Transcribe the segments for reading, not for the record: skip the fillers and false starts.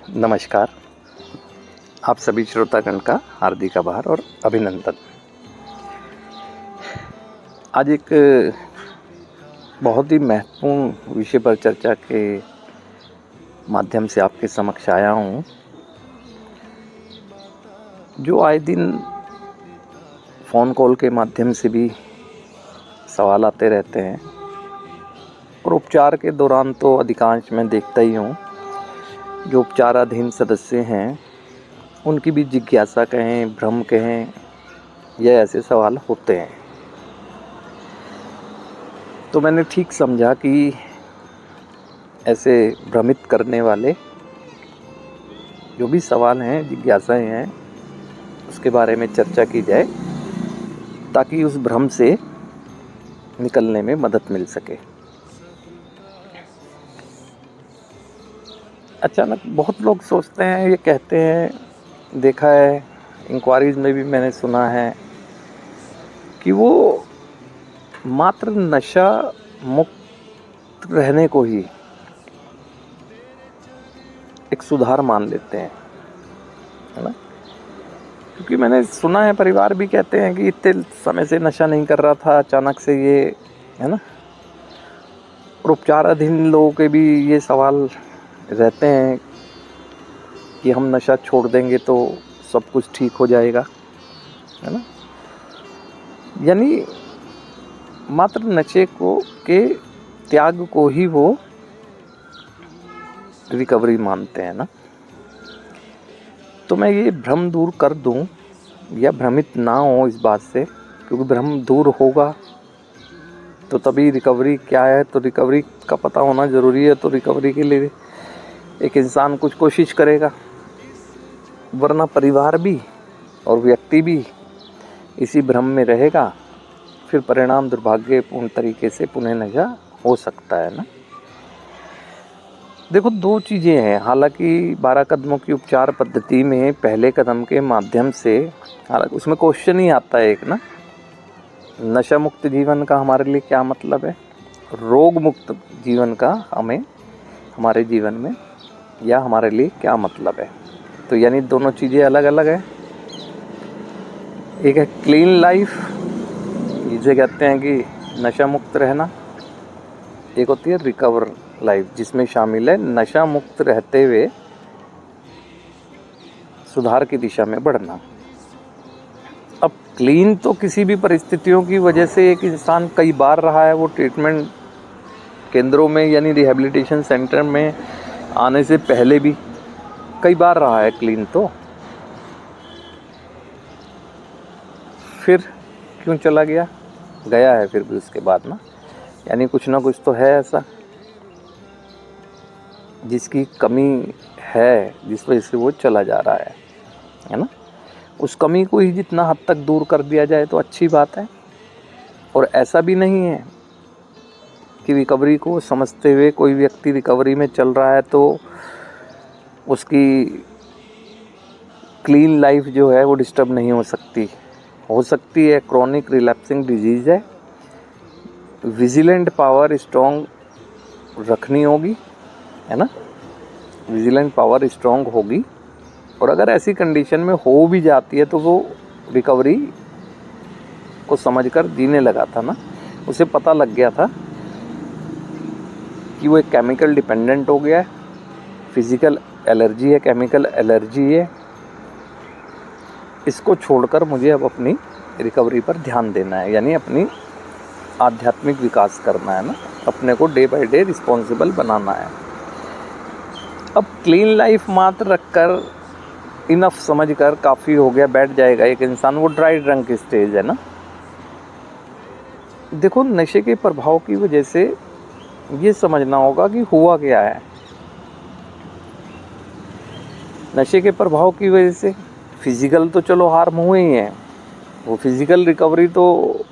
नमस्कार। आप सभी श्रोतागण का हार्दिक आभार और अभिनंदन। आज एक बहुत ही महत्वपूर्ण विषय पर चर्चा के माध्यम से आपके समक्ष आया हूँ, जो आए दिन फ़ोन कॉल के माध्यम से भी सवाल आते रहते हैं और उपचार के दौरान तो अधिकांश मैं देखता ही हूँ, जो उपचाराधीन सदस्य हैं उनकी भी जिज्ञासा कहें, भ्रम कहें, यह ऐसे सवाल होते हैं। तो मैंने ठीक समझा कि ऐसे भ्रमित करने वाले जो भी सवाल हैं, जिज्ञासाएं हैं, उसके बारे में चर्चा की जाए ताकि उस भ्रम से निकलने में मदद मिल सके। अचानक बहुत लोग सोचते हैं, ये कहते हैं, देखा है इंक्वायरीज में भी मैंने सुना है कि वो मात्र नशा मुक्त रहने को ही एक सुधार मान लेते हैं, है ना। क्योंकि मैंने सुना है, परिवार भी कहते हैं कि इतने समय से नशा नहीं कर रहा था, अचानक से ये, है ना। और उपचाराधीन लोगों के भी ये सवाल रहते हैं कि हम नशा छोड़ देंगे तो सब कुछ ठीक हो जाएगा, है ना। यानी मात्र नशे के त्याग को ही वो रिकवरी मानते हैं ना। तो मैं ये भ्रम दूर कर दूं या भ्रमित ना हो इस बात से, क्योंकि भ्रम दूर होगा तो तभी रिकवरी क्या है, तो रिकवरी का पता होना ज़रूरी है। तो रिकवरी के लिए एक इंसान कुछ कोशिश करेगा, वरना परिवार भी और व्यक्ति भी इसी भ्रम में रहेगा, फिर परिणाम दुर्भाग्यपूर्ण तरीके से पुनः नशा हो सकता है ना। देखो, दो चीज़ें हैं। हालांकि 12 कदमों की उपचार पद्धति में पहले कदम के माध्यम से, हालांकि उसमें क्वेश्चन ही आता है एक ना, नशा मुक्त जीवन का हमारे लिए क्या मतलब है, रोग मुक्त जीवन का हमारे जीवन में या हमारे लिए क्या मतलब है। तो यानी दोनों चीज़ें अलग अलग है। एक है क्लीन लाइफ, जिसे कहते हैं कि नशा मुक्त रहना। एक होती है रिकवर लाइफ, जिसमें शामिल है नशा मुक्त रहते हुए सुधार की दिशा में बढ़ना। अब क्लीन तो किसी भी परिस्थितियों की वजह से एक इंसान कई बार रहा है, वो ट्रीटमेंट केंद्रों में यानी रिहैबिलिटेशन सेंटर में आने से पहले भी कई बार रहा है क्लीन। तो फिर क्यों चला गया है फिर भी उसके बाद ना, यानी कुछ ना कुछ तो है ऐसा जिसकी कमी है, जिस वजह से वो चला जा रहा है ना। उस कमी को ही जितना हद तक दूर कर दिया जाए तो अच्छी बात है। और ऐसा भी नहीं है कि रिकवरी को समझते हुए कोई व्यक्ति रिकवरी में चल रहा है तो उसकी क्लीन लाइफ जो है वो डिस्टर्ब नहीं हो सकती है। क्रॉनिक रिलैप्सिंग डिजीज़ है, विजिलेंट पावर स्ट्रॉन्ग रखनी होगी, है ना। विजिलेंट पावर स्ट्रॉन्ग होगी, और अगर ऐसी कंडीशन में हो भी जाती है तो वो रिकवरी को समझकर जीने लगा था ना। उसे पता लग गया था कि वो एक केमिकल डिपेंडेंट हो गया है, फिज़िकल एलर्जी है, केमिकल एलर्जी है। इसको छोड़कर मुझे अब अपनी रिकवरी पर ध्यान देना है, यानी अपनी आध्यात्मिक विकास करना है ना, अपने को डे बाय डे रिस्पॉन्सिबल बनाना है। अब क्लीन लाइफ मात्र रखकर, इनफ समझकर काफ़ी हो गया, बैठ जाएगा एक इंसान, वो ड्राई ड्रंक स्टेज है ना। देखो, नशे के प्रभाव की वजह से ये समझना होगा कि हुआ क्या है। नशे के प्रभाव की वजह से फिज़िकल तो चलो हार्म हुए ही हैं, वो फिज़िकल रिकवरी तो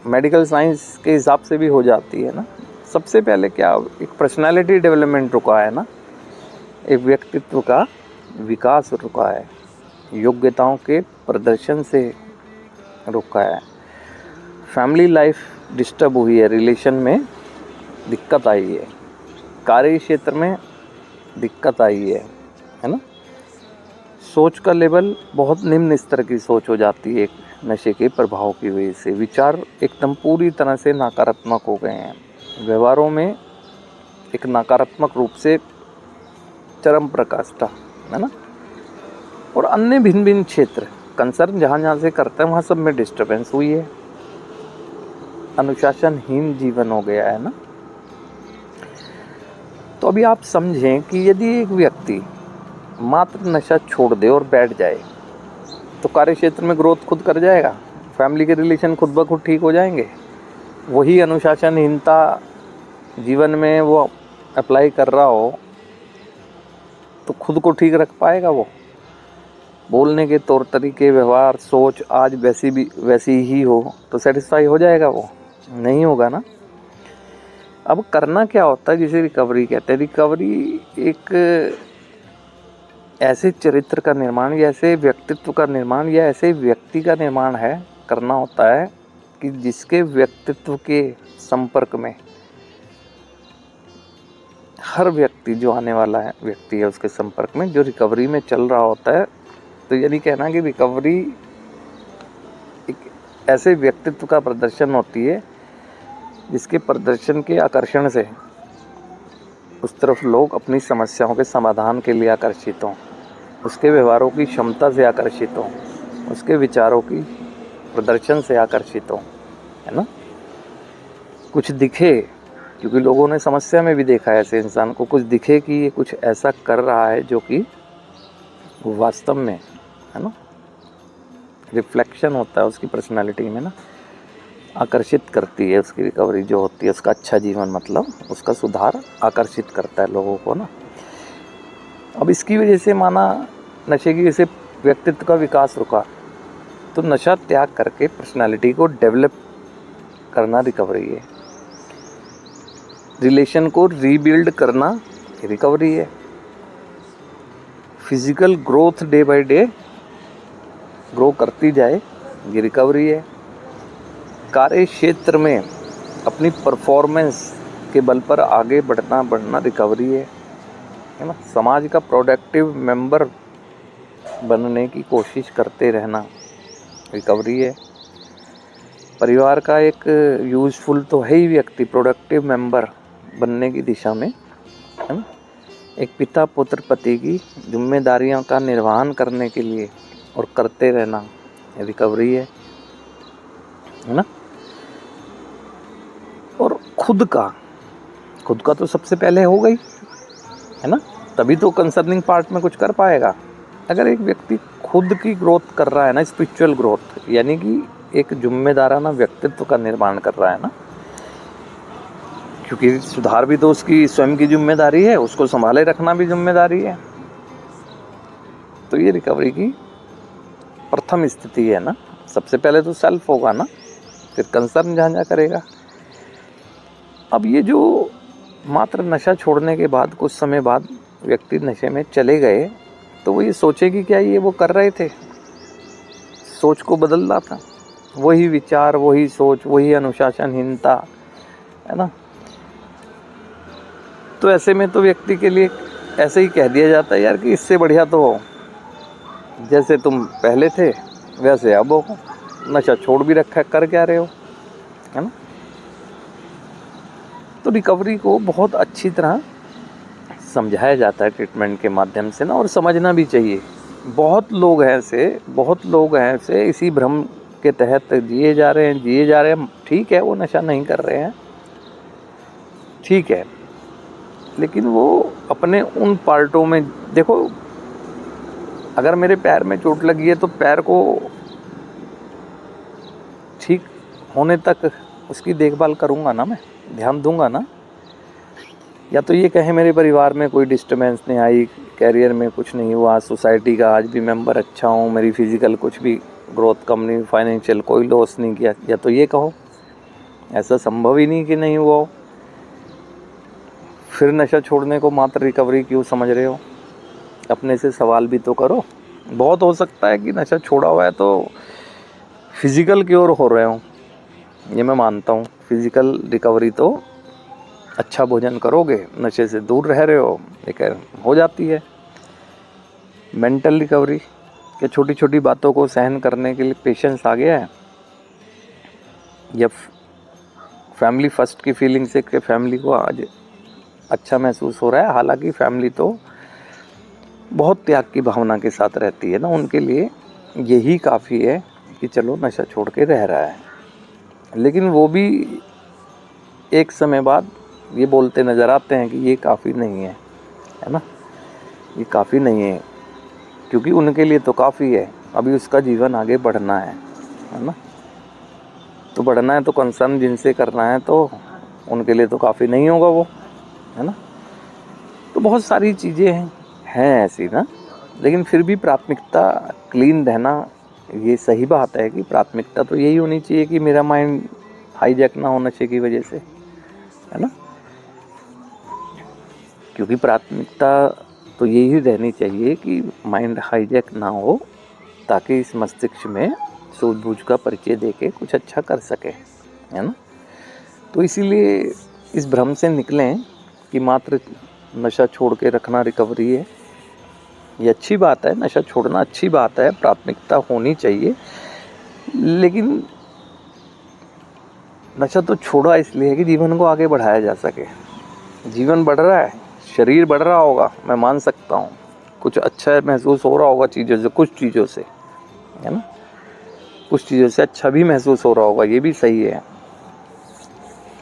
मेडिकल साइंस के हिसाब से भी हो जाती है ना। सबसे पहले क्या, एक पर्सनालिटी डेवलपमेंट रुका है ना, एक व्यक्तित्व का विकास रुका है, योग्यताओं के प्रदर्शन से रुका है। फैमिली लाइफ डिस्टर्ब हुई है, रिलेशन में दिक्कत आई है, कार्य क्षेत्र में दिक्कत आई है, है ना। सोच का लेवल बहुत निम्न स्तर की सोच हो जाती है एक नशे के प्रभाव की वजह से। विचार एकदम पूरी तरह से नकारात्मक हो गए हैं, व्यवहारों में एक नकारात्मक रूप से चरम प्रकाष्ठा, है ना। और अन्य भिन्न भिन्न क्षेत्र कंसर्न जहाँ से करते हैं वहाँ सब में डिस्टर्बेंस हुई है, अनुशासनहीन जीवन हो गया है ना। तो अभी आप समझें कि यदि एक व्यक्ति मात्र नशा छोड़ दे और बैठ जाए तो कार्य क्षेत्र में ग्रोथ खुद कर जाएगा, फैमिली के रिलेशन खुद ब खुद ठीक हो जाएंगे। वही अनुशासनहीनता जीवन में वो अप्लाई कर रहा हो तो खुद को ठीक रख पाएगा। वो बोलने के तौर तरीके, व्यवहार, सोच आज वैसी ही हो तो सेटिस्फाई हो जाएगा? वो नहीं होगा ना। अब करना क्या होता है, जिसे रिकवरी कहते हैं। रिकवरी एक ऐसे चरित्र का निर्माण या ऐसे व्यक्तित्व का निर्माण या ऐसे व्यक्ति का निर्माण है, करना होता है कि जिसके व्यक्तित्व के संपर्क में हर व्यक्ति जो आने वाला है व्यक्ति है उसके संपर्क में जो रिकवरी में चल रहा होता है। तो यानी कहना कि रिकवरी एक ऐसे व्यक्तित्व का प्रदर्शन होती है जिसके प्रदर्शन के आकर्षण से उस तरफ लोग अपनी समस्याओं के समाधान के लिए आकर्षित हों, उसके व्यवहारों की क्षमता से आकर्षित हों, उसके विचारों की प्रदर्शन से आकर्षित हों, है ना। कुछ दिखे, क्योंकि लोगों ने समस्या में भी देखा है ऐसे इंसान को, कुछ दिखे कि ये कुछ ऐसा कर रहा है जो कि वास्तव में, है ना, रिफ्लेक्शन होता है उसकी पर्सनालिटी में ना, आकर्षित करती है। उसकी रिकवरी जो होती है, उसका अच्छा जीवन मतलब उसका सुधार आकर्षित करता है लोगों को ना। अब इसकी वजह से माना नशे की वजह से व्यक्तित्व का विकास रुका, तो नशा त्याग करके पर्सनालिटी को डेवलप करना रिकवरी है। रिलेशन को रीबिल्ड करना रिकवरी है। Physical growth day by day grow करती जाए, ये रिकवरी है। कार्य क्षेत्र में अपनी परफॉर्मेंस के बल पर आगे बढ़ना रिकवरी है ना। समाज का प्रोडक्टिव मेंबर बनने की कोशिश करते रहना रिकवरी है। परिवार का एक यूजफुल तो है ही व्यक्ति, प्रोडक्टिव मेंबर बनने की दिशा में, है ना। एक पिता पुत्र पति की जिम्मेदारियों का निर्वहन करने के लिए और करते रहना रिकवरी है ना। और खुद का तो सबसे पहले हो गई, है ना, तभी तो कंसर्निंग पार्ट में कुछ कर पाएगा। अगर एक व्यक्ति खुद की ग्रोथ कर रहा है ना, स्पिरिचुअल ग्रोथ, यानी कि एक जिम्मेदाराना व्यक्तित्व का निर्माण कर रहा है ना, क्योंकि सुधार भी तो उसकी स्वयं की जिम्मेदारी है, उसको संभाले रखना भी जिम्मेदारी है। तो ये रिकवरी की प्रथम स्थिति है ना। सबसे पहले तो सेल्फ होगा ना, फिर कंसर्न जहाँ करेगा। अब ये जो मात्र नशा छोड़ने के बाद कुछ समय बाद व्यक्ति नशे में चले गए, तो वो ये सोचे कि क्या ये वो कर रहे थे, सोच को बदलना था, वही विचार, वही सोच, वही अनुशासनहीनता, है ना। तो ऐसे में तो व्यक्ति के लिए ऐसे ही कह दिया जाता है यार कि इससे बढ़िया तो जैसे तुम पहले थे वैसे अब हो, नशा छोड़ भी रखा है, कर क्या रहे हो, है ना। तो रिकवरी को बहुत अच्छी तरह समझाया जाता है ट्रीटमेंट के माध्यम से ना, और समझना भी चाहिए। बहुत लोग हैं ऐसे इसी भ्रम के तहत जिए जा रहे हैं। ठीक है, वो नशा नहीं कर रहे हैं, ठीक है, लेकिन वो अपने उन पार्टों में देखो, अगर मेरे पैर में चोट लगी है तो पैर को ठीक होने तक उसकी देखभाल करूँगा ना, मैं ध्यान दूंगा ना। या तो ये कहें मेरे परिवार में कोई डिस्टर्बेंस नहीं आई, कैरियर में कुछ नहीं हुआ, सोसाइटी का आज भी मेंबर अच्छा हूँ, मेरी फिजिकल कुछ भी ग्रोथ कम नहीं, फाइनेंशियल कोई लॉस नहीं किया, या तो ये कहो। ऐसा संभव ही नहीं कि नहीं हुआ हो। फिर नशा छोड़ने को मात्र रिकवरी क्यों समझ रहे हो? अपने से सवाल भी तो करो। बहुत हो सकता है कि नशा छोड़ा हुआ है तो फिज़िकल क्योर हो रहे हो, ये मैं मानता हूँ। फिज़िकल रिकवरी तो अच्छा भोजन करोगे, नशे से दूर रह रहे हो, लेकिन हो जाती है। मेंटल रिकवरी कि छोटी छोटी बातों को सहन करने के लिए पेशेंस आ गया है, या फैमिली फर्स्ट की फीलिंग से कि फैमिली को आज अच्छा महसूस हो रहा है। हालांकि फैमिली तो बहुत त्याग की भावना के साथ रहती है ना, उनके लिए यही काफ़ी है कि चलो नशा छोड़ के रह रहा है। लेकिन वो भी एक समय बाद ये बोलते नज़र आते हैं कि ये काफ़ी नहीं है, है ना, ये काफ़ी नहीं है, क्योंकि उनके लिए तो काफ़ी है, अभी उसका जीवन आगे बढ़ना है ना। तो बढ़ना है तो कंसर्न जिनसे करना है तो उनके लिए तो काफ़ी नहीं होगा वो, है ना। तो बहुत सारी चीज़ें हैं ऐसी ना, लेकिन फिर भी प्राथमिकता क्लीन रहना, ये सही बात है कि प्राथमिकता तो यही होनी चाहिए कि मेरा माइंड हाईजैक ना हो नशे की वजह से, है ना। क्योंकि प्राथमिकता तो यही रहनी चाहिए कि माइंड हाईजैक ना हो, ताकि इस मस्तिष्क में सूझबूझ का परिचय देके कुछ अच्छा कर सके, है ना। तो इसीलिए इस भ्रम से निकलें कि मात्र नशा छोड़ के रखना रिकवरी है। ये अच्छी बात है, नशा छोड़ना अच्छी बात है, प्राथमिकता होनी चाहिए। लेकिन नशा तो छोड़ा इसलिए है कि जीवन को आगे बढ़ाया जा सके। जीवन बढ़ रहा है, शरीर बढ़ रहा होगा, मैं मान सकता हूँ, कुछ अच्छा महसूस हो रहा होगा चीज़ों से, कुछ चीज़ों से, है ना, कुछ चीज़ों से अच्छा भी महसूस हो रहा होगा, ये भी सही है।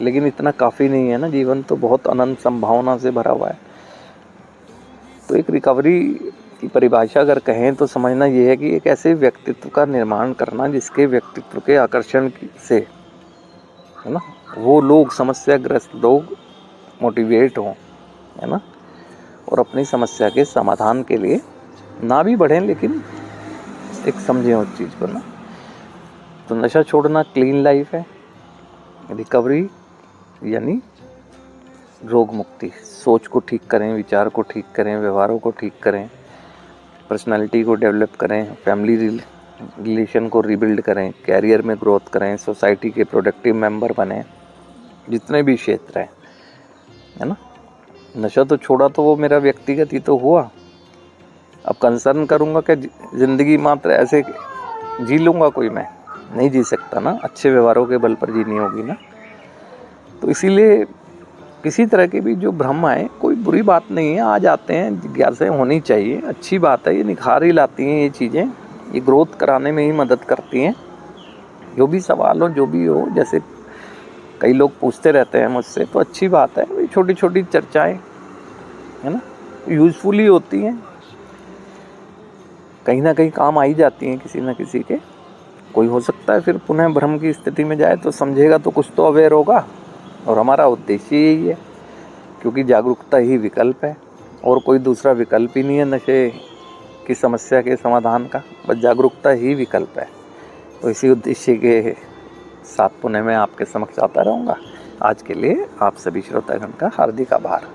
लेकिन इतना काफ़ी नहीं है ना, जीवन तो बहुत अनंत संभावना से भरा हुआ है। तो एक रिकवरी की परिभाषा अगर कहें तो समझना ये है कि एक ऐसे व्यक्तित्व का निर्माण करना जिसके व्यक्तित्व के आकर्षण से, है ना, वो लोग, समस्याग्रस्त लोग मोटिवेट हों, है ना, और अपनी समस्या के समाधान के लिए ना भी बढ़ें, लेकिन एक समझें उस चीज़ को ना। तो नशा छोड़ना क्लीन लाइफ है, रिकवरी यानी रोग मुक्ति। सोच को ठीक करें, विचार को ठीक करें, व्यवहारों को ठीक करें, पर्सनालिटी को डेवलप करें, फैमिली रिलेशन को रिबिल्ड करें, कैरियर में ग्रोथ करें, सोसाइटी के प्रोडक्टिव मेंबर बने, जितने भी क्षेत्र हैं, है ना। नशा तो छोड़ा तो वो मेरा व्यक्तिगत ही तो हुआ। अब कंसर्न करूँगा कि ज़िंदगी मात्र ऐसे जी लूँगा, कोई मैं नहीं जी सकता ना, अच्छे व्यवहारों के बल पर जीनी होगी ना। तो इसीलिए किसी तरह के भी जो भ्रम आए, कोई बुरी बात नहीं है, आ जाते हैं, जिज्ञासा होनी चाहिए, अच्छी बात है, ये निखार ही लाती हैं ये चीज़ें, ये ग्रोथ कराने में ही मदद करती हैं। जो भी सवाल हो, जो भी हो, जैसे कई लोग पूछते रहते हैं मुझसे, तो अच्छी बात है, छोटी छोटी चर्चाएं, है ना, यूज़फुल ही होती हैं, कहीं ना कहीं काम आ ही जाती हैं किसी न किसी के। कोई हो सकता है फिर पुनः भ्रम की स्थिति में जाए तो समझेगा, तो कुछ तो अवेयर होगा, और हमारा उद्देश्य यही है, क्योंकि जागरूकता ही विकल्प है, और कोई दूसरा विकल्प ही नहीं है नशे की समस्या के समाधान का, बस जागरूकता ही विकल्प है। तो इसी उद्देश्य के साथ पुनः मैं आपके समक्ष आता रहूँगा। आज के लिए आप सभी श्रोतागण का हार्दिक आभार।